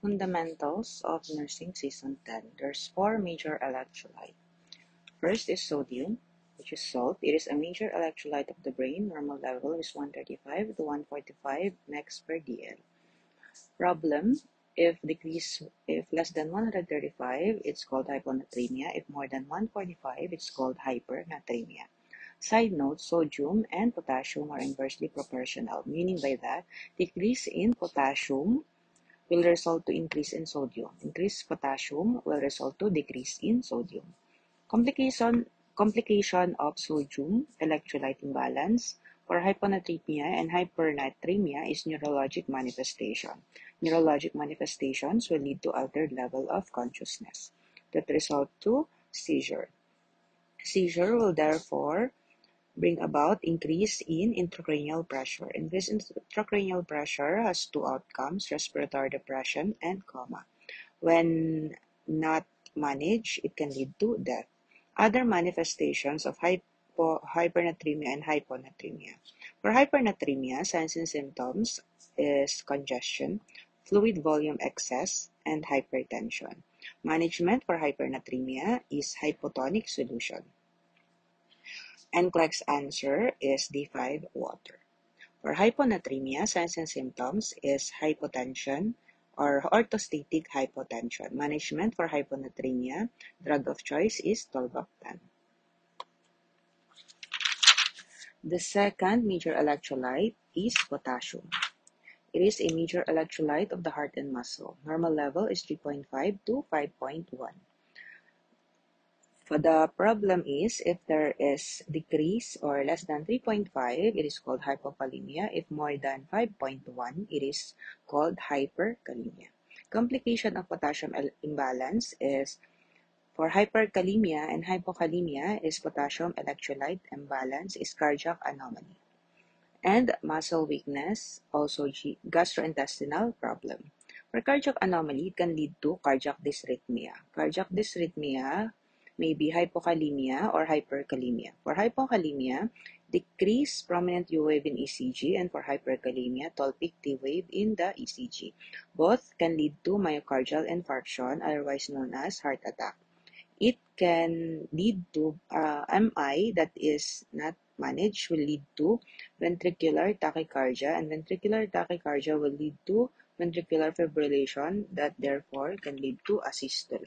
Fundamentals of Nursing Season 10. There's four major electrolytes. First is sodium, which is salt. It is a major electrolyte of the brain. Normal level is 135 to 145 mg per dl. Problem: if less than 135, it's called hyponatremia. If more than 145, it's called hypernatremia. Side note: sodium and potassium are inversely proportional, meaning by that decrease in potassium will result to increase in sodium. Increased potassium will result to decrease in sodium. Complication of sodium electrolyte imbalance for hyponatremia and hypernatremia is neurologic manifestation. Neurologic manifestations will lead to altered level of consciousness that result to seizure. Seizure will therefore bring about increase in intracranial pressure. Increase in intracranial pressure has two outcomes: respiratory depression and coma. When not managed, it can lead to death. Other manifestations of hypernatremia and hyponatremia. For hypernatremia, signs and symptoms is congestion, fluid volume excess, and hypertension. Management for hypernatremia is hypotonic solution. NCLEX answer is D5, water. For hyponatremia, signs and symptoms is hypotension or orthostatic hypotension. Management for hyponatremia, drug of choice is tolvaptan. The second major electrolyte is potassium. It is a major electrolyte of the heart and muscle. Normal level is 3.5 to 5.1. The problem is if there is decrease or less than 3.5, it is called hypokalemia. If more than 5.1, it is called hyperkalemia. Complication of potassium imbalance is for hyperkalemia and hypokalemia is potassium electrolyte imbalance is cardiac anomaly. And muscle weakness, also gastrointestinal problem. For cardiac anomaly, it can lead to cardiac dysrhythmia. Cardiac dysrhythmia may be hypokalemia or hyperkalemia. For hypokalemia, decrease prominent U wave in ECG, and for hyperkalemia, tall peak T wave in the ECG. Both can lead to myocardial infarction, otherwise known as heart attack. It can lead to MI that is not managed, will lead to ventricular tachycardia, and ventricular tachycardia will lead to ventricular fibrillation that therefore can lead to asystole.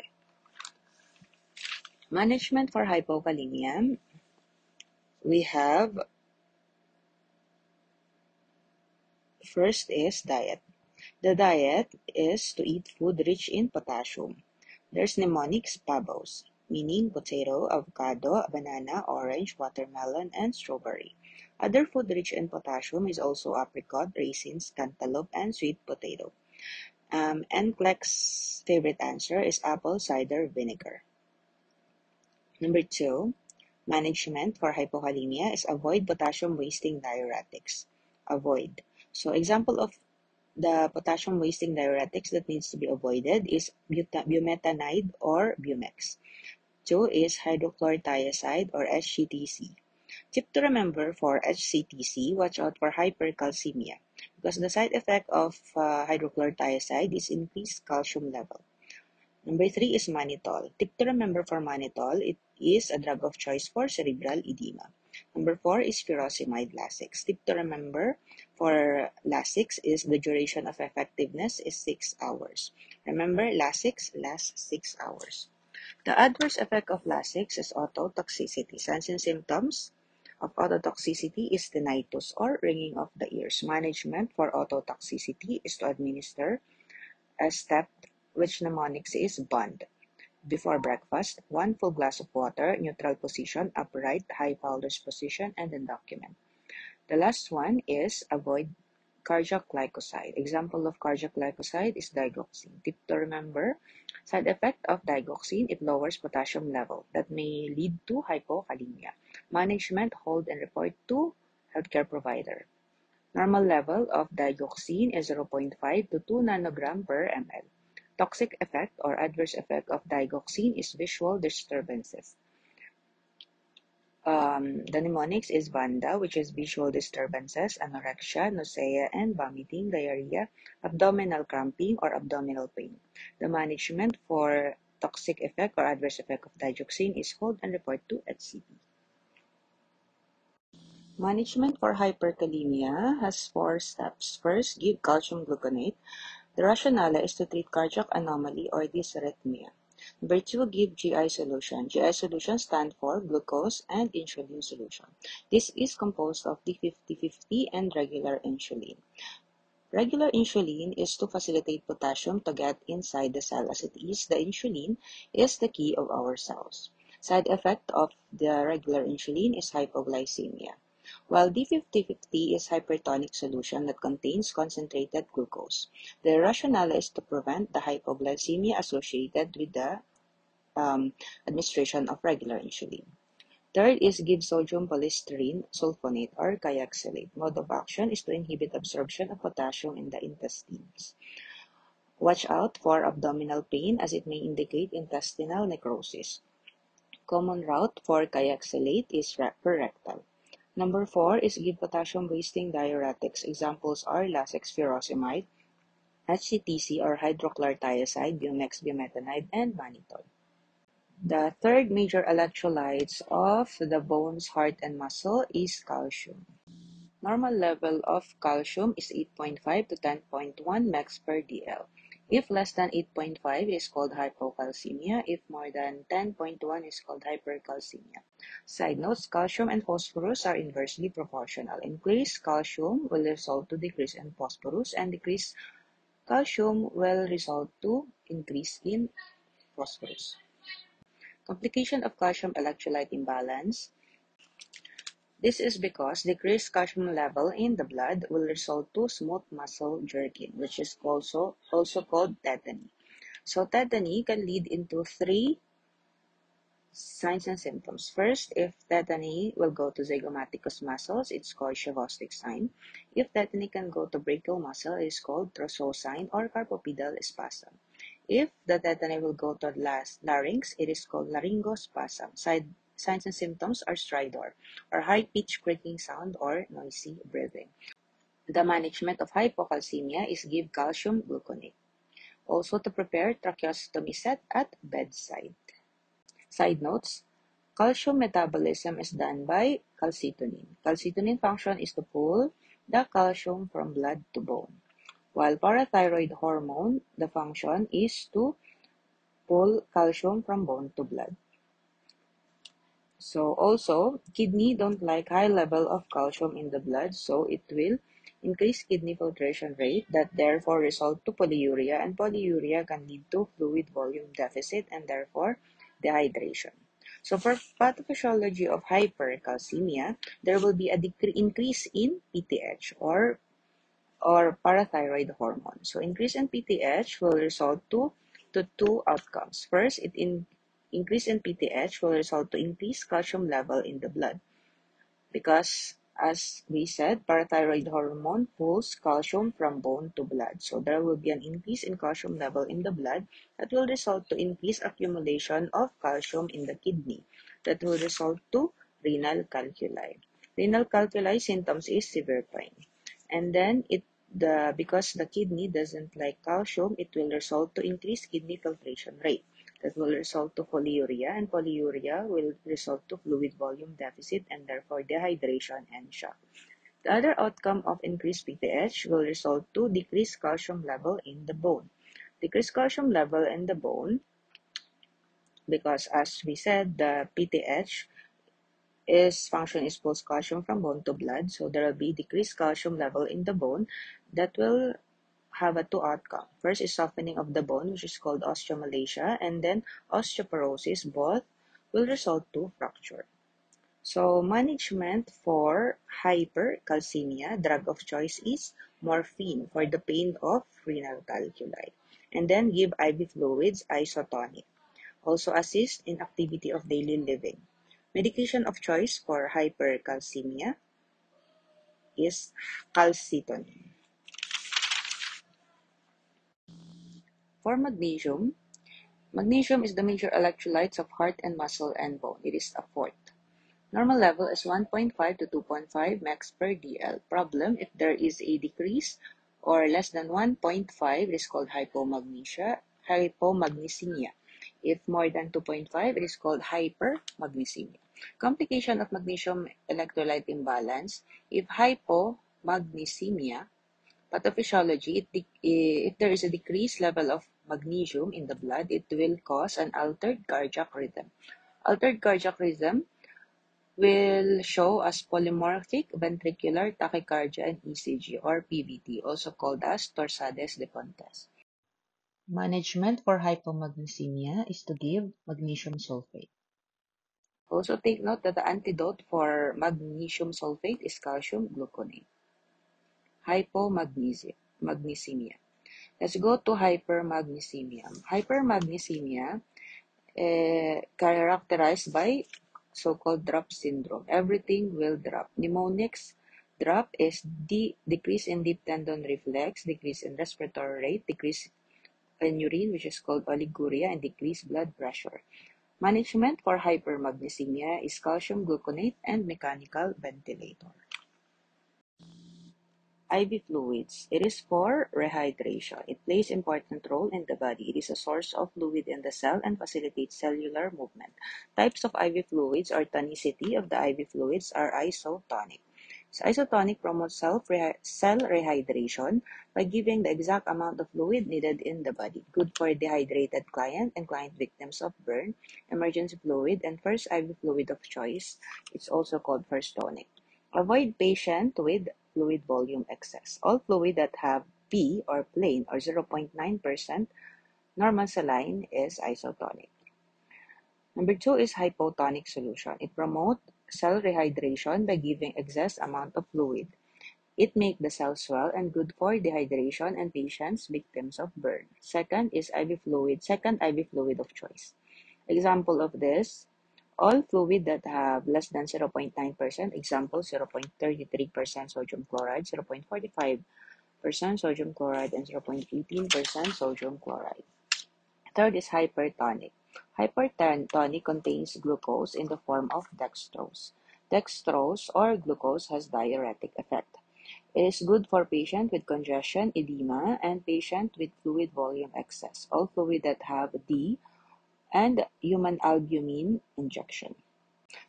Management for hypokalemia, we have first is diet. The diet is to eat food rich in potassium. There's mnemonics PABOS, meaning potato, avocado, banana, orange, watermelon, and strawberry. Other food rich in potassium is also apricot, raisins, cantaloupe, and sweet potato. NCLEX's favorite answer is apple cider vinegar. Number 2, management for hypokalemia is avoid potassium-wasting diuretics. Avoid. So example of the potassium-wasting diuretics that needs to be avoided is bumetanide or Bumex. 2 is hydrochlorothiazide or HCTC. Tip to remember for HCTC, watch out for hypercalcemia because the side effect of hydrochlorothiazide is increased calcium level. Number 3 is mannitol. Tip to remember for mannitol, it is a drug of choice for cerebral edema. Number 4 is furosemide Lasix. Tip to remember for Lasix is the duration of effectiveness is 6 hours. Remember, Lasix lasts 6 hours. The adverse effect of Lasix is ototoxicity. Signs and symptoms of ototoxicity is tinnitus or ringing of the ears. Management for ototoxicity is to administer a step which mnemonics is BOND. Before breakfast, 1 full glass of water, neutral position, upright, high Fowler's position, and then document. The last one is avoid cardiac glycoside. Example of cardiac glycoside is digoxin. Tip to remember, side effect of digoxin, it lowers potassium level. That may lead to hypokalemia. Management, hold and report to healthcare provider. Normal level of digoxin is 0.5 to 2 nanogram per ml. Toxic effect or adverse effect of digoxin is visual disturbances. The mnemonics is VANDA, which is visual disturbances, anorexia, nausea and vomiting, diarrhea, abdominal cramping, or abdominal pain. The management for toxic effect or adverse effect of digoxin is hold and report to HCP. Management for hyperkalemia has 4 steps. First, give calcium gluconate. The rationale is to treat cardiac anomaly or dysrhythmia. Number 2, give GI solution. GI solution stand for glucose and insulin solution. This is composed of the 50-50 and regular insulin. Regular insulin is to facilitate potassium to get inside the cell. As it is, the insulin is the key of our cells. Side effect of the regular insulin is hypoglycemia, while the 50-50 is hypertonic solution that contains concentrated glucose. The rationale is to prevent the hypoglycemia associated with the administration of regular insulin. Third is give sodium polystyrene sulfonate or kayaksilate. Mode of action is to inhibit absorption of potassium in the intestines. Watch out for abdominal pain as it may indicate intestinal necrosis. Common route for kayaksilate is rectal. Number 4 is give potassium-wasting diuretics. Examples are Lasix furosemide, HCTC or hydrochlorothiazide, Bumex, bumetanide, and mannitol. The third major electrolytes of the bones, heart, and muscle is calcium. Normal level of calcium is 8.5 to 10.1 mg per dl. If less than 8.5, it is called hypocalcemia. If more than 10.1, it is called hypercalcemia. Side notes, calcium and phosphorus are inversely proportional. Increased calcium will result to decrease in phosphorus, and decreased calcium will result to increase in phosphorus. Complication of calcium electrolyte imbalance. This is because decreased calcium level in the blood will result to smooth muscle jerking, which is also called tetany. So tetany can lead into 3 signs and symptoms. First, if tetany will go to zygomaticus muscles, it's called Chvostek sign. If tetany can go to brachial muscle, it is called Trousseau sign or carpopedal spasm. If the tetany will go to larynx, it is called laryngospasm. Signs and symptoms are stridor, or high-pitched creaking sound or noisy breathing. The management of hypocalcemia is give calcium gluconate. Also to prepare tracheostomy set at bedside. Side notes, calcium metabolism is done by calcitonin. Calcitonin function is to pull the calcium from blood to bone, while parathyroid hormone, the function is to pull calcium from bone to blood. So also, kidney don't like high level of calcium in the blood, so it will increase kidney filtration rate that therefore result to polyuria, and polyuria can lead to fluid volume deficit and therefore dehydration. So for pathophysiology of hypercalcemia, there will be a increase in PTH or parathyroid hormone. So increase in PTH will result to 2 outcomes. First, increase in PTH will result to increased calcium level in the blood because, as we said, parathyroid hormone pulls calcium from bone to blood. So there will be an increase in calcium level in the blood that will result to increased accumulation of calcium in the kidney. That will result to renal calculi. Renal calculi symptoms is severe pain. And then because the kidney doesn't like calcium, it will result to increased kidney filtration rate. That will result to polyuria, and polyuria will result to fluid volume deficit and therefore dehydration and shock. The other outcome of increased PTH will result to decreased calcium level in the bone. Decreased calcium level in the bone because, as we said, the PTH is function is pulls calcium from bone to blood, so there will be decreased calcium level in the bone that will have a 2 outcome. First is softening of the bone, which is called osteomalacia, and then osteoporosis. Both will result to fracture. So management for hypercalcemia, drug of choice is morphine for the pain of renal calculi. And then give IV fluids, isotonic. Also assist in activity of daily living. Medication of choice for hypercalcemia is calcitonin. For magnesium, magnesium is the major electrolytes of heart and muscle and bone. It is a fourth. Normal level is 1.5 to 2.5 max per dl. Problem, if there is a decrease or less than 1.5, it is called hypomagnesemia. If more than 2.5, it is called hypermagnesemia. Complication of magnesium electrolyte imbalance. If hypomagnesemia, pathophysiology, if there is a decreased level of magnesium in the blood, it will cause an altered cardiac rhythm. Altered cardiac rhythm will show as polymorphic ventricular tachycardia and ECG, or PVT, also called as torsades de Pontes. Management for hypomagnesemia is to give magnesium sulfate. Also take note that the antidote for magnesium sulfate is calcium gluconate. Hypomagnesemia. Let's go to hypermagnesemia. Hypermagnesemia characterized by so-called drop syndrome. Everything will drop. Mnemonics drop is decrease in deep tendon reflex, decrease in respiratory rate, decrease in urine, which is called oliguria, and decreased blood pressure. Management for hypermagnesemia is calcium gluconate and mechanical ventilator. IV fluids. It is for rehydration. It plays important role in the body. It is a source of fluid in the cell and facilitates cellular movement. Types of IV fluids or tonicity of the IV fluids are isotonic. So isotonic promotes cell rehydration by giving the exact amount of fluid needed in the body. Good for dehydrated client and client victims of burn, emergency fluid, and first IV fluid of choice. It's also called first tonic. Avoid patient with fluid volume excess. All fluid that have P or plain or 0.9% normal saline is isotonic. Number 2 is hypotonic solution. It promotes cell rehydration by giving excess amount of fluid. It makes the cell swell and good for dehydration and patients victims of burn. Second is IV fluid, second IV fluid of choice. Example of this, all fluid that have less than 0.9%, example 0.33% sodium chloride, 0.45% sodium chloride, and 0.18% sodium chloride. Third is hypertonic. Hypertonic contains glucose in the form of dextrose. Dextrose or glucose has diuretic effect. It is good for patient with congestion, edema, and patient with fluid volume excess. All fluid that have D and human albumin injection.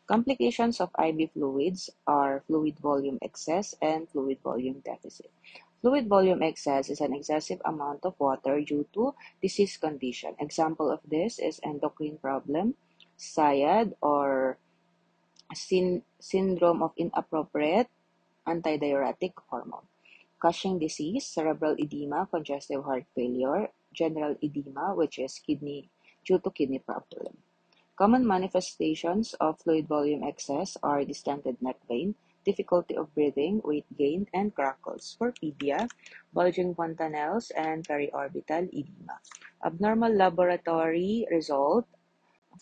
Complications of IV fluids are fluid volume excess and fluid volume deficit. Fluid volume excess is an excessive amount of water due to disease condition. Example of this is endocrine problem, SIAD, or syndrome of inappropriate antidiuretic hormone. Cushing disease, cerebral edema, congestive heart failure, general edema, which is due to kidney problem. Common manifestations of fluid volume excess are distended neck vein, difficulty of breathing, weight gain, and crackles. For pedia, bulging fontanelles, and periorbital edema. Abnormal laboratory result.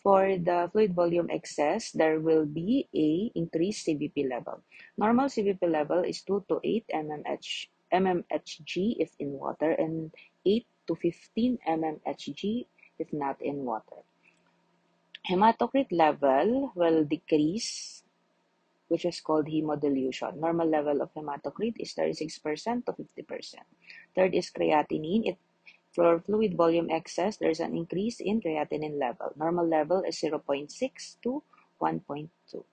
For the fluid volume excess, there will be a increased CVP level. Normal CVP level is 2 to 8 mmHg if in water and 8 to 15 mmHg if not in water. Hematocrit level will decrease, which is called hemodilution. Normal level of hematocrit is 36% to 50%. Third is creatinine. For fluid volume excess, there is an increase in creatinine level. Normal level is 0.6 to 1.2.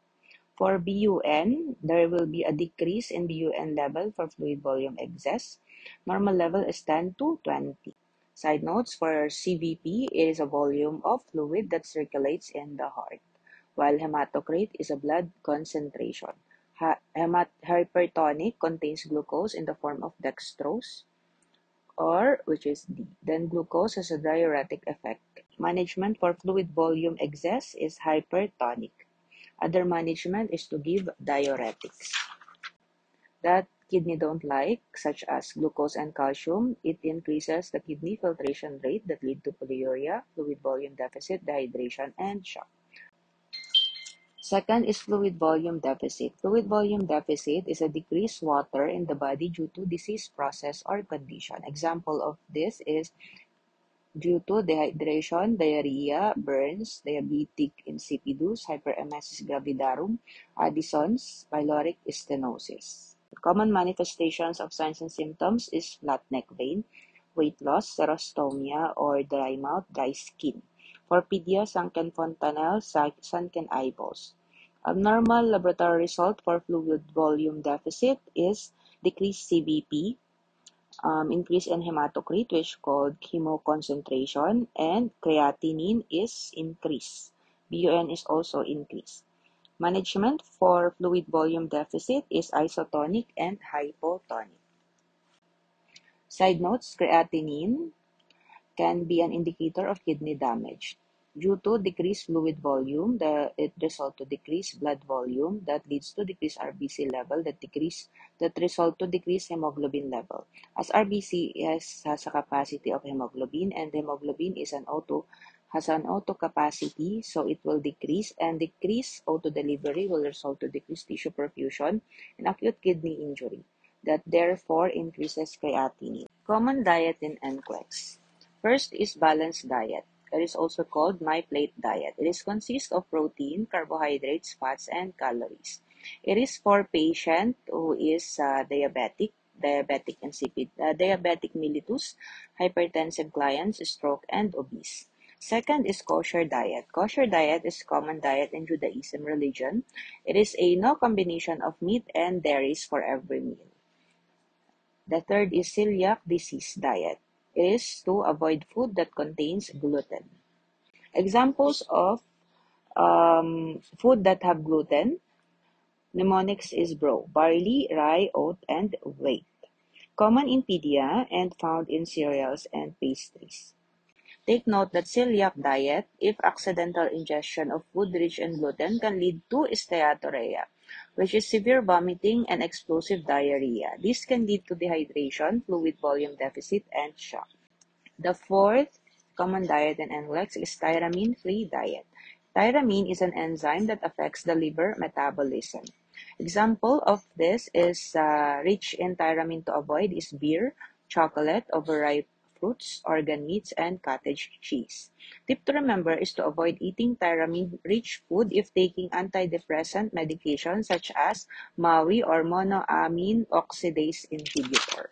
For BUN, there will be a decrease in BUN level for fluid volume excess. Normal level is 10 to 20. Side notes, for CVP, it is a volume of fluid that circulates in the heart, while hematocrit is a blood concentration. Hypertonic contains glucose in the form of dextrose, or which is D. Then glucose has a diuretic effect. Management for fluid volume excess is hypertonic. Other management is to give diuretics that kidney don't like, such as glucose and calcium. It increases the kidney filtration rate that lead to polyuria, fluid volume deficit, dehydration, and shock. Second is fluid volume deficit. Fluid volume deficit is a decreased water in the body due to disease process or condition. Example of this is due to dehydration, diarrhea, burns, diabetic insipidus, hyperemesis gravidarum, Addison's, pyloric stenosis. Common manifestations of signs and symptoms is flat neck vein, weight loss, xerostomia or dry mouth, dry skin. Porphyria, sunken fontanelle, sunken eyeballs. Abnormal laboratory result for fluid volume deficit is decreased CBP, increase in hematocrit, which is called hemoconcentration, and creatinine is increased. BUN is also increased. Management for fluid volume deficit is isotonic and hypotonic. Side notes, creatinine can be an indicator of kidney damage. Due to decreased fluid volume, it results to decreased blood volume that leads to decreased RBC level that result to decreased hemoglobin level. As RBC has a capacity of hemoglobin and hemoglobin has an auto capacity, so it will decrease, and decreased auto delivery will result to decreased tissue perfusion and acute kidney injury that therefore increases creatinine. Common diet in NCLEX. First is balanced diet. It is also called my plate diet. It is consists of protein, carbohydrates, fats, and calories. It is for patient who is diabetic mellitus, hypertensive clients, stroke, and obese. Second is kosher diet. Kosher diet is common diet in Judaism religion. It is a no combination of meat and dairies for every meal. The third is celiac disease diet. It is to avoid food that contains gluten. Examples of food that have gluten: mnemonics is bro, barley, rye, oat, and wheat. Common in pedia and found in cereals and pastries. Take note that celiac diet, if accidental ingestion of food rich in gluten, can lead to steatorrhea, which is severe vomiting and explosive diarrhea. This can lead to dehydration, fluid volume deficit, and shock. The fourth common diet in NLEX is tyramine-free diet. Tyramine is an enzyme that affects the liver metabolism. Example of this is rich in tyramine to avoid is beer, chocolate, overripe fruits, organ meats, and cottage cheese. Tip to remember is to avoid eating tyramine-rich food if taking antidepressant medication such as MAOI or monoamine oxidase inhibitor.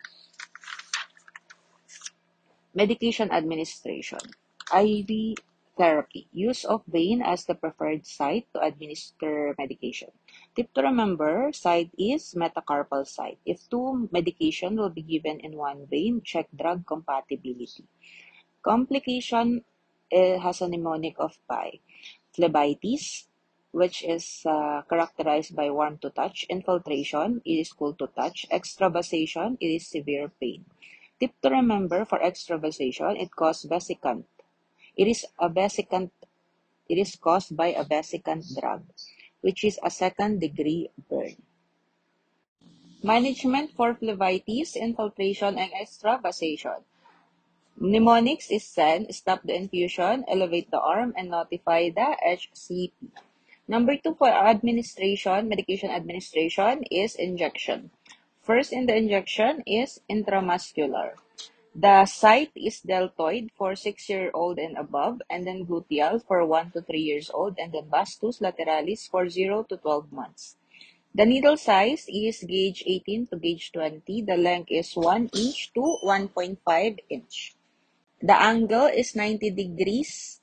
Medication administration. IV therapy. Use of vein as the preferred site to administer medication. Tip to remember, site is metacarpal site. If two medication will be given in one vein, check drug compatibility. Complication has a mnemonic of pi. Phlebitis, which is characterized by warm to touch. Infiltration, it is cool to touch. Extravasation, it is severe pain. Tip to remember for extravasation, it causes vesicant. It is caused by a vesicant drug, which is a second-degree burn. Management for phlebitis, infiltration, and extravasation. Mnemonics is send, stop the infusion, elevate the arm, and notify the HCP. Number 2 for medication administration is injection. First in the injection is intramuscular. The site is deltoid for 6-year-old and above, and then gluteal for 1 to 3 years old, and then vastus lateralis for 0 to 12 months. The needle size is gauge 18 to gauge 20. The length is 1 inch to 1.5 inch. The angle is 90 degrees,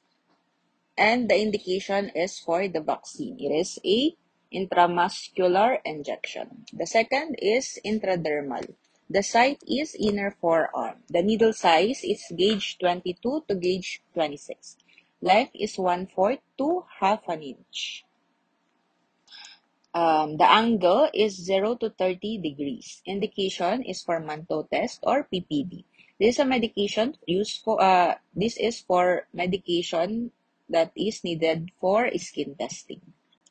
and the indication is for the vaccine. It is a intramuscular injection. The second is intradermal. The site is inner forearm. The needle size is gauge 22 to gauge 26. Length is 1/4 to half an inch. The angle is 0 to 30 degrees. Indication is for Mantoux test or PPD. This is a medication used for this is for medication that is needed for skin testing.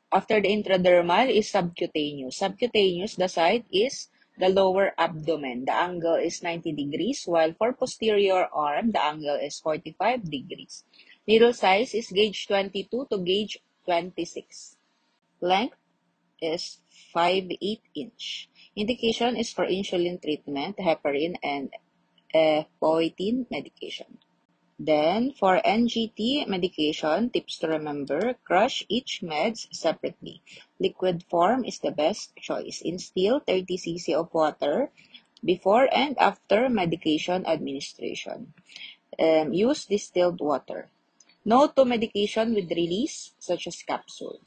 After the intradermal is subcutaneous. Subcutaneous, the site is the lower abdomen. The angle is 90 degrees, while for posterior arm, the angle is 45 degrees. Needle size is gauge 22 to gauge 26. Length is 5/8 inch. Indication is for insulin treatment, heparin, and epoetin medication. Then, for NGT medication, tips to remember, crush each meds separately. Liquid form is the best choice. Instill 30 cc of water before and after medication administration. Use distilled water. No to medication with release, such as capsule.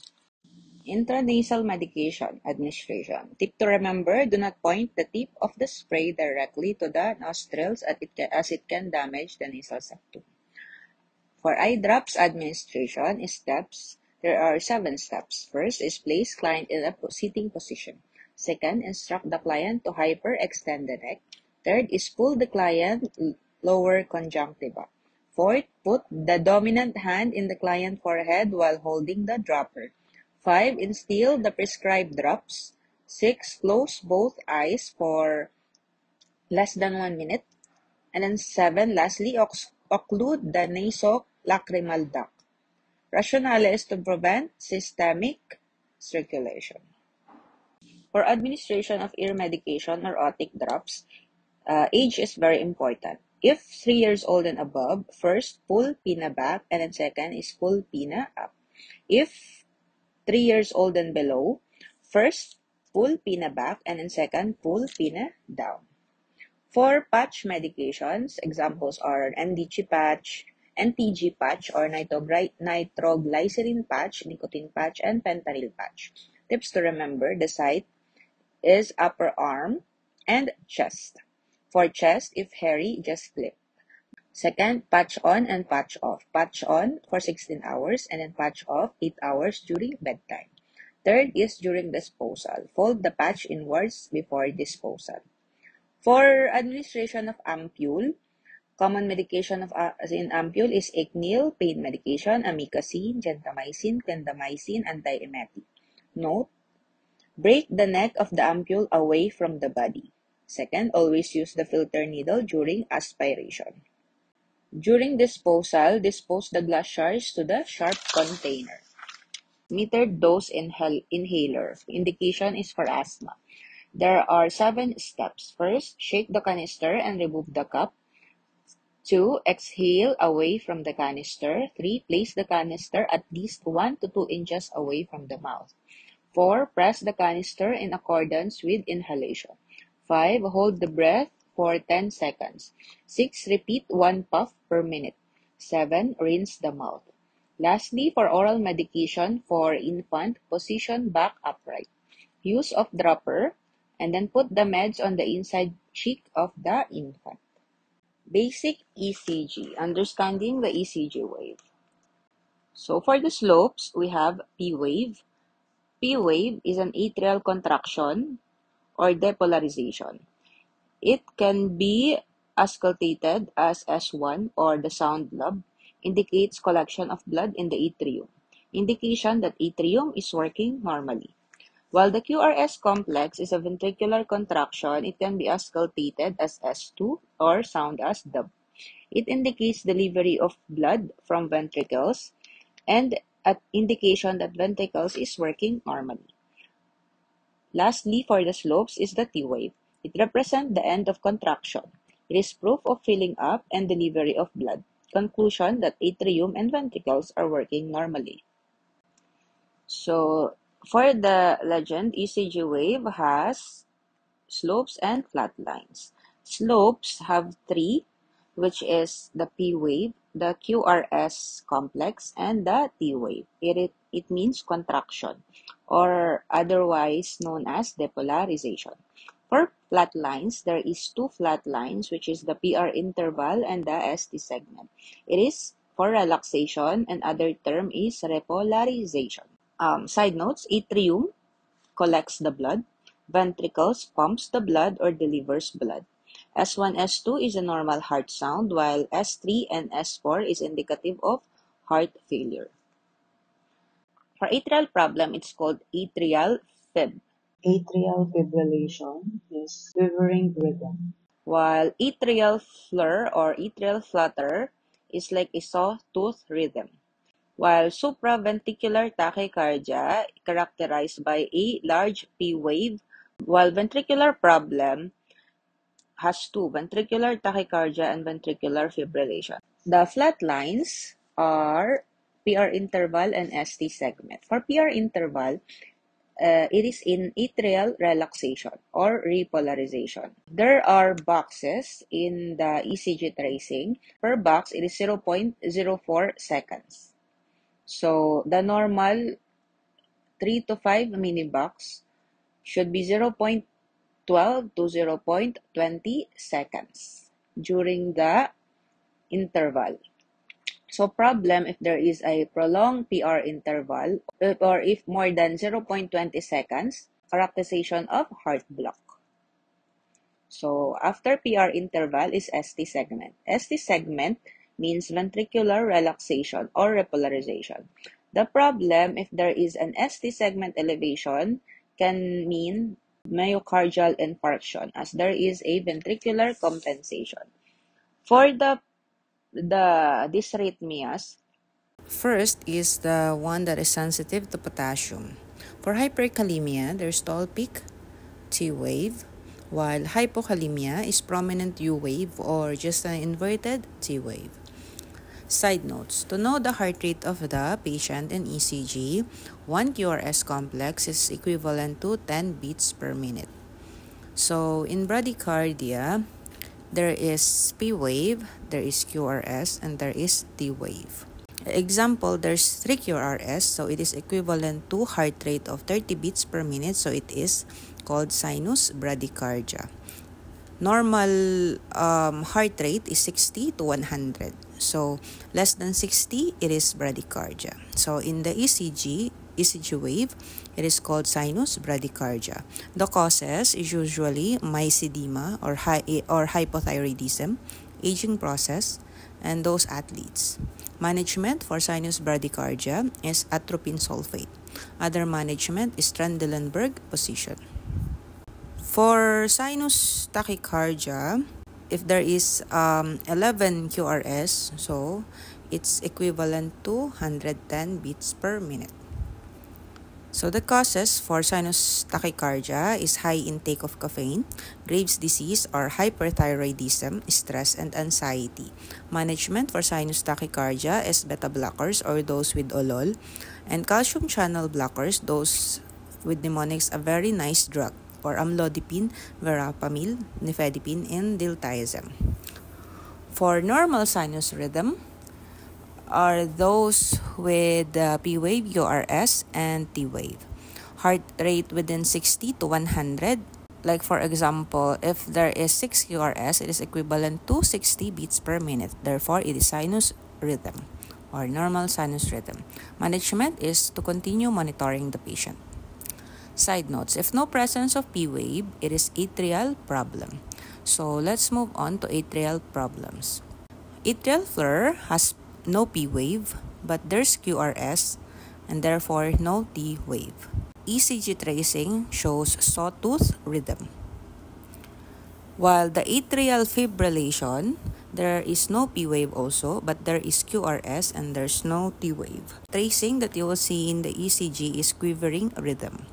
Intranasal medication administration. Tip to remember, do not point the tip of the spray directly to the nostrils as it can damage the nasal septum. For eye drops administration steps, there are 7 steps. First is place client in a sitting position. Second, instruct the client to hyperextend the neck. Third is pull the client lower conjunctiva. Fourth, put the dominant hand in the client forehead while holding the dropper. 5, instill the prescribed drops. 6, close both eyes for less than 1 minute. And then 7, lastly, occlude the nasolacrimal duct. Rationale is to prevent systemic circulation. For administration of ear medication or otic drops, age is very important. If 3 years old and above, first pull pinna back and then second is pull pinna up. If 3 years old and below, first pull pinna back and then second pull pinna down. For patch medications, examples are NDG patch, NTG patch or nitroglycerin patch, nicotine patch, and fentanyl patch. Tips to remember, the site is upper arm and chest. For chest, if hairy, just clip. Second, patch on and patch off. Patch on for 16 hours and then patch off 8 hours during bedtime. Third is during disposal. Fold the patch inwards before disposal. For administration of ampule, common medication in ampule is Ecnil, pain medication, amikacin, gentamicin, clindamycin, antiemetic. Note, break the neck of the ampule away from the body. Second, always use the filter needle during aspiration. During disposal, dispose the glass shards to the sharp container. Metered dose inhaler. Indication is for asthma. There are 7 steps. First, shake the canister and remove the cap. 2, exhale away from the canister. 3, place the canister at least 1 to 2 inches away from the mouth. 4, press the canister in accordance with inhalation. 5, hold the breath for 10 seconds. 6, repeat 1 puff per minute. 7, rinse the mouth. Lastly, for oral medication for infant, position back upright. Use of dropper, and then put the meds on the inside cheek of the infant. Basic ECG, understanding the ECG wave. So for the slopes, we have P wave. P wave is an atrial contraction or depolarization. It can be auscultated as S1 or the sound lobe, indicates collection of blood in the atrium, indication that atrium is working normally. While the QRS complex is a ventricular contraction, it can be auscultated as S2 or sound as dub. It indicates delivery of blood from ventricles and an indication that ventricles is working normally. Lastly, for the slopes is the T wave. It represents the end of contraction. It is proof of filling up and delivery of blood. Conclusion that atrium and ventricles are working normally. So, for the legend, ECG wave has slopes and flat lines. Slopes have 3, which is the P wave, the QRS complex, and the T wave. It means contraction, or otherwise known as depolarization. For flat lines, there is 2 flat lines, which is the PR interval and the ST segment. It is for relaxation, and other term is repolarization. Side notes, atrium collects the blood, ventricles pumps the blood or delivers blood. S1, S2 is a normal heart sound, while S3 and S4 is indicative of heart failure. For atrial problem, it's called atrial fib, Atrial fibrillation is quivering rhythm. while atrial flur or atrial flutter is like a sawtooth rhythm. While supraventricular tachycardia characterized by a large P wave, while ventricular problem has 2, ventricular tachycardia and ventricular fibrillation. The flat lines are PR interval and ST segment. For PR interval, it is in atrial relaxation or repolarization. There are boxes in the ECG tracing. Per box, it is 0.04 seconds. So the normal 3 to 5 minibox should be 0.12 to 0.20 seconds during the interval. So problem if there is a prolonged PR interval or if more than 0.20 seconds, characterization of heart block. So after PR interval is ST segment. ST segment means ventricular relaxation or repolarization. The problem if there is an ST segment elevation can mean myocardial infarction as there is a ventricular compensation. For the dysrhythmias, first is the one that is sensitive to potassium. For hyperkalemia, there's tall peak, T wave, while hypokalemia is prominent U wave or just an inverted T wave. Side notes, to know the heart rate of the patient in ECG, 1 QRS complex is equivalent to 10 beats per minute. So in bradycardia, there is P wave, there is QRS, and there is T wave. Example, there's 3 QRS, so it is equivalent to heart rate of 30 beats per minute, so it is called sinus bradycardia. Normal heart rate is 60 to 100. So less than 60, it is bradycardia. So in the ECG wave, it is called sinus bradycardia. The causes is usually myxedema or hypothyroidism, aging process, and those athletes. Management for sinus bradycardia is atropine sulfate. Other management is Trendelenburg position. For sinus tachycardia, if there is 11 QRS, so it's equivalent to 110 beats per minute. So the causes for sinus tachycardia is high intake of caffeine, Graves' disease or hyperthyroidism, stress, and anxiety. Management for sinus tachycardia is beta blockers or those with olol, and calcium channel blockers, those with mnemonics, a very nice drug, or amlodipine, verapamil, nifedipine, and diltiazem. For normal sinus rhythm are those with P wave, QRS, and T wave. Heart rate within 60 to 100. Like for example, if there is 6 QRS, it is equivalent to 60 beats per minute. Therefore, it is sinus rhythm or normal sinus rhythm. Management is to continue monitoring the patient. Side notes, if no presence of P wave, it is atrial problem. So let's move on to atrial problems. Atrial flutter has no P wave, but there's QRS and therefore no T wave. ECG tracing shows sawtooth rhythm. While the atrial fibrillation, there is no P wave also, but there is QRS and there's no T wave. Tracing that you will see in the ECG is quivering rhythm.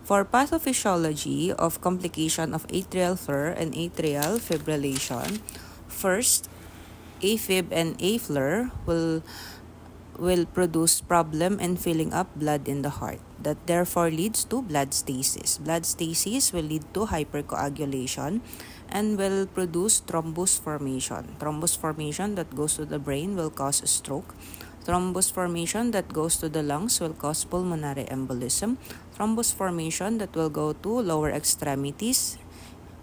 For pathophysiology of complication of atrial flutter and atrial fibrillation, first, AFib and AFLUR will produce problem in filling up blood in the heart. That therefore leads to blood stasis. Blood stasis will lead to hypercoagulation and will produce thrombus formation. Thrombus formation that goes to the brain will cause a stroke. Thrombus formation that goes to the lungs will cause pulmonary embolism. Thrombus formation that will go to lower extremities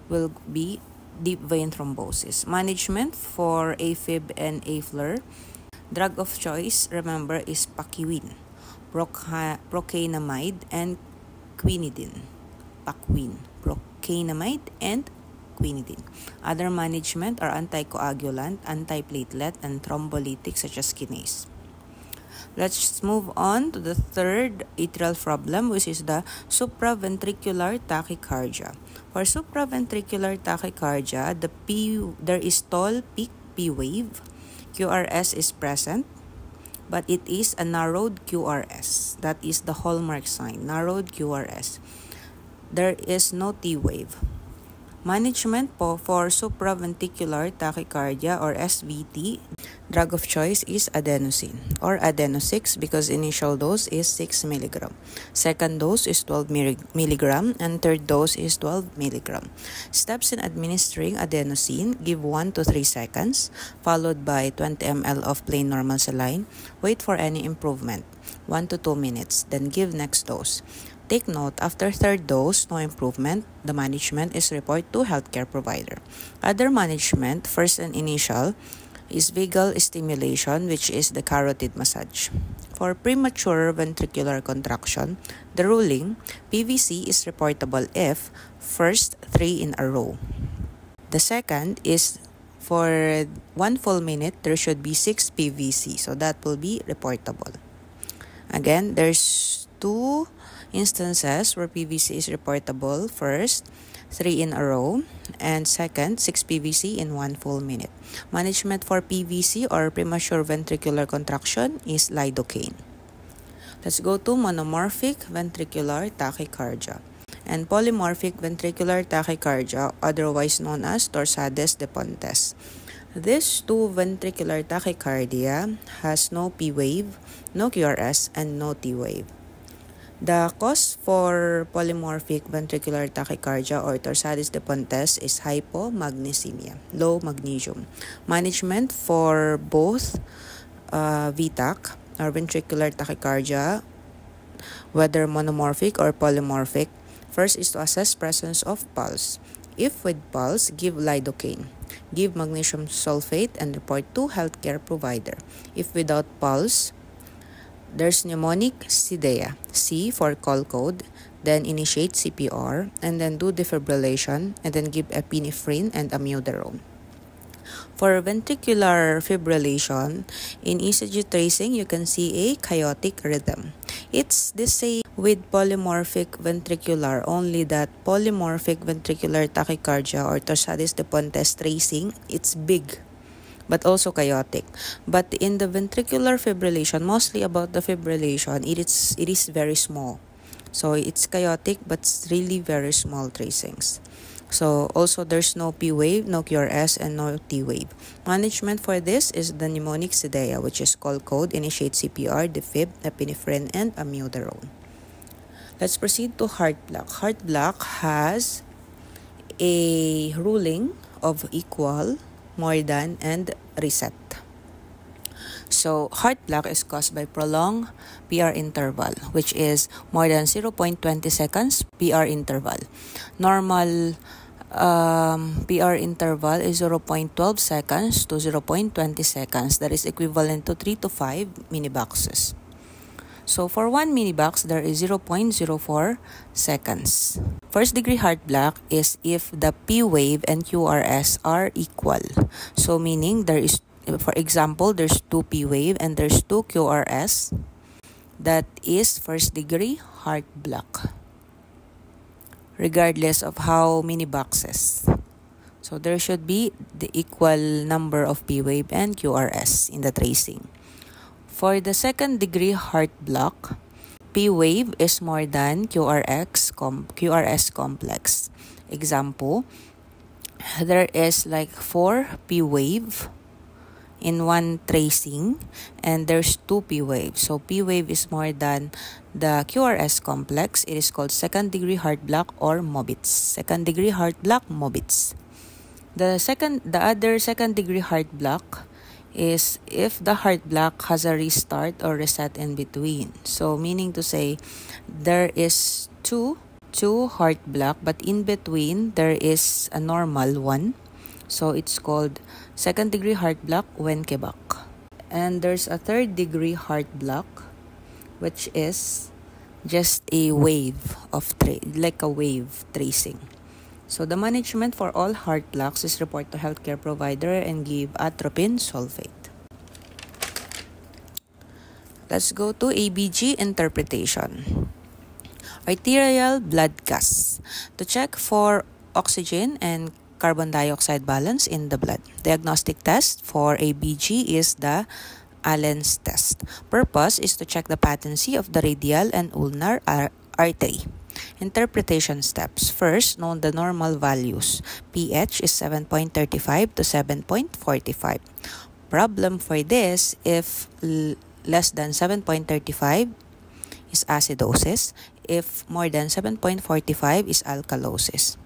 will be deep vein thrombosis. Management for AFib and AFLUR, drug of choice, remember, is paquin, procainamide, and quinidine. Paquin, procainamide, and quinidine. Other management are anticoagulant, antiplatelet, and thrombolytic such as kinase. Let's move on to the third atrial problem, which is the supraventricular tachycardia. For supraventricular tachycardia, there is tall peak P wave. QRS is present, but it is a narrowed QRS. That is the hallmark sign, narrowed QRS. There is no T wave. Management for supraventricular tachycardia or SVT, Drug of choice is adenosine or adenosix because initial dose is 6 mg. Second dose is 12 mg and third dose is 12 mg. Steps in administering adenosine: give 1 to 3 seconds, followed by 20 ml of plain normal saline. Wait for any improvement, 1 to 2 minutes, then give next dose. Take note, after third dose, no improvement, the management is report to healthcare provider. Other management, first and initial, is vagal stimulation, which is the carotid massage. For premature ventricular contraction, the ruling, PVC is reportable if first 3 in a row. The second is for 1 full minute, there should be 6 PVC, so that will be reportable. Again, there's 2 instances where PVC is reportable. First, 3 in a row, and second, 6 PVC in 1 full minute. Management for PVC or premature ventricular contraction is lidocaine. Let's go to monomorphic ventricular tachycardia and polymorphic ventricular tachycardia, otherwise known as torsades de Pontes. This 2 ventricular tachycardia has no P wave, no QRS, and no T wave. The cause for polymorphic ventricular tachycardia or torsades de Pontes is hypomagnesemia, low magnesium. Management for both VTAC or ventricular tachycardia, whether monomorphic or polymorphic, first is to assess presence of pulse. If with pulse, give lidocaine. Give magnesium sulfate and report to healthcare provider. If without pulse, there's mnemonic SIDEA, C for call code, then initiate CPR, and then do defibrillation, and then give epinephrine and amiodarone. For ventricular fibrillation, in ECG tracing, you can see a chaotic rhythm. It's the same with polymorphic ventricular, only that polymorphic ventricular tachycardia or torsades de Pontes tracing, it's big but also chaotic. But in the ventricular fibrillation, mostly about the fibrillation, it is very small. So it's chaotic, but it's really very small tracings. So also there's no P wave, no QRS, and no T wave. Management for this is the mnemonic SIDEA, which is call code, initiate CPR, defib, epinephrine, and amiodarone. Let's proceed to heart block. Heart block has a ruling of equal, more than, and reset. So heart block is caused by prolonged PR interval, which is more than 0.20 seconds PR interval. Normal PR interval is 0.12 seconds to 0.20 seconds. That is equivalent to 3 to 5 miniboxes. So for 1 minibox, there is 0.04 seconds. First degree heart block is if the P wave and QRS are equal. So meaning there is, for example, there's 2 P wave and there's 2 QRS. That is first degree heart block, regardless of how many boxes. So there should be the equal number of P wave and QRS in the tracing. For the second degree heart block, P wave is more than QRS complex. Example, there is like 4 P wave in one tracing and there's 2 P wave. So P wave is more than the QRS complex. It is called second degree heart block or Mobitz. Second degree heart block, Mobitz. The other second degree heart block is if the heart block has a restart or reset in between. So meaning to say there is two heart block, but in between there is a normal one. So it's called second degree heart block Wenckebach. And there's a third degree heart block, which is just a wave of like a wave tracing. So the management for all heart blocks is report to healthcare provider and give atropine sulfate. Let's go to ABG interpretation. Arterial blood gas to check for oxygen and carbon dioxide balance in the blood. Diagnostic test for ABG is the Allen's test. Purpose is to check the patency of the radial and ulnar artery. Interpretation steps. First, know the normal values. pH is 7.35 to 7.45. Problem for this, if less than 7.35 is acidosis, if more than 7.45 is alkalosis.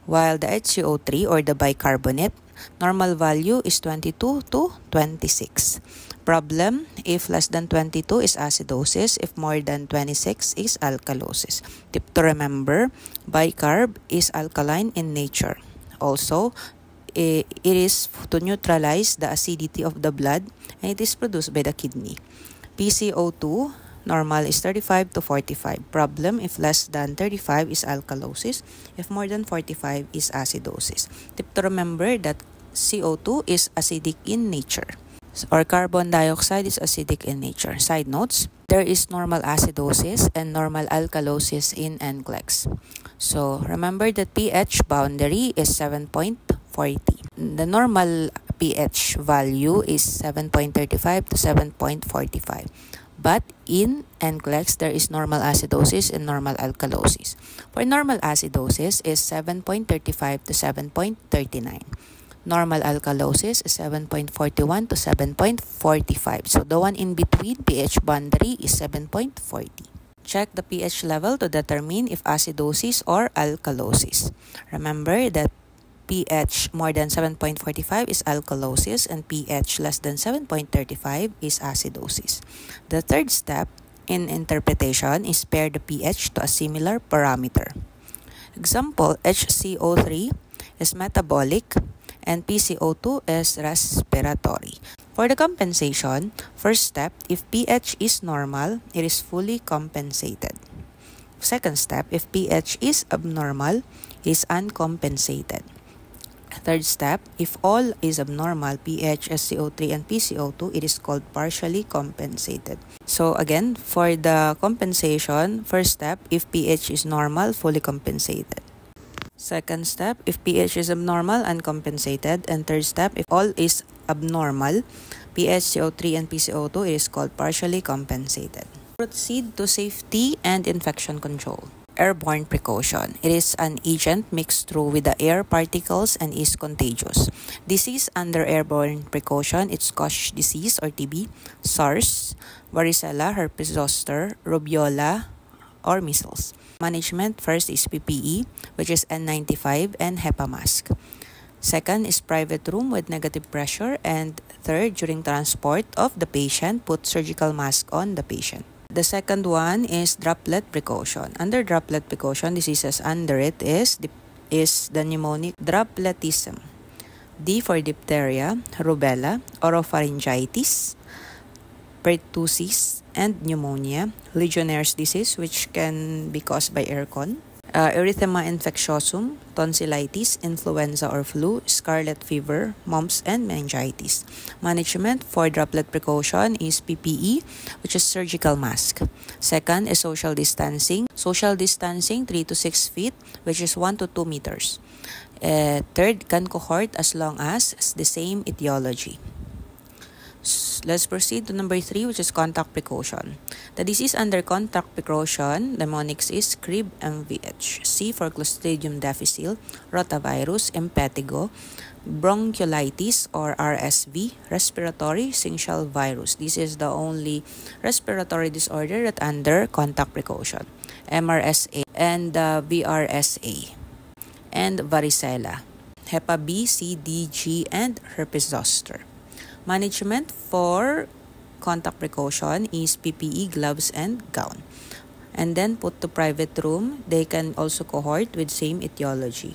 While the HCO3 or the bicarbonate, normal value is 22 to 26. Problem, if less than 22 is acidosis, if more than 26 is alkalosis. Tip to remember, bicarb is alkaline in nature. Also, it is to neutralize the acidity of the blood, and it is produced by the kidney. PCO2, normal is 35 to 45. Problem, if less than 35 is alkalosis, if more than 45 is acidosis. Tip to remember that CO2 is acidic in nature, or carbon dioxide is acidic in nature. Side notes, there is normal acidosis and normal alkalosis in NCLEX. So remember that pH boundary is 7.40. The normal pH value is 7.35 to 7.45. But in NCLEX, there is normal acidosis and normal alkalosis. For normal acidosis is 7.35 to 7.39. Normal alkalosis is 7.41 to 7.45. So the one in between pH boundary is 7.40. Check the pH level to determine if acidosis or alkalosis. Remember that pH more than 7.45 is alkalosis and pH less than 7.35 is acidosis. The third step in interpretation is pair the pH to a similar parameter. Example, HCO3 is metabolic and PCO2 is respiratory. For the compensation, first step, if pH is normal, it is fully compensated. Second step, if pH is abnormal, it is uncompensated. Third step, if all is abnormal, pH, SCO3, and PCO2, it is called partially compensated. So again, for the compensation, first step, if pH is normal, fully compensated. Second step, if pH is abnormal, uncompensated. And third step, if all is abnormal, pH, CO3, and PCO2, it is called partially compensated. Proceed to safety and infection control. Airborne precaution. It is an agent mixed through with the air particles and is contagious. Disease under airborne precaution, it's Koch disease or TB, SARS, varicella, herpes zoster, rubiola, or measles. Management, first is PPE, which is N95 and HEPA mask. Second is private room with negative pressure. And third, during transport of the patient, put surgical mask on the patient. The second one is droplet precaution. Under droplet precaution, diseases under it is the pneumonic dropletism. D for diphtheria, rubella, oropharyngitis, pertussis, and pneumonia, Legionnaire's disease, which can be caused by aircon, erythema infectiosum, tonsillitis, influenza or flu, scarlet fever, mumps, and meningitis. Management for droplet precaution is PPE, which is surgical mask. Second is social distancing. Social distancing 3 to 6 feet, which is 1 to 2 meters. Third, can cohort as long as the same etiology. Let's proceed to number 3, which is contact precaution. The disease under contact precaution, mnemonics is CRIB MVH. C for Clostridium difficile, rotavirus, impetigo, bronchiolitis or RSV, respiratory syncytial virus. This is the only respiratory disorder that under contact precaution. MRSA and VRSA and varicella, Hepa B, C, D, G, and herpes zoster. Management for contact precaution is PPE, gloves, and gown. And then put to private room. They can also cohort with same etiology.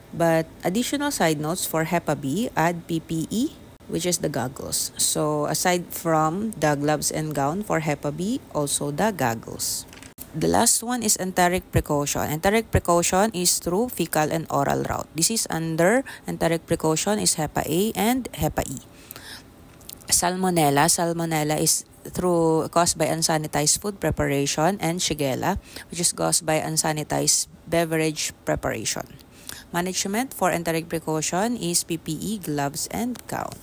But additional side notes for Hepa B, add PPE, which is the goggles. So aside from the gloves and gown for Hepa B, also the goggles. The last one is enteric precaution. Enteric precaution is through fecal and oral route. This is under enteric precaution is Hepa A and Hepa E. Salmonella. Salmonella is caused by unsanitized food preparation, and Shigella, which is caused by unsanitized beverage preparation. Management for enteric precaution is PPE, gloves, and gown.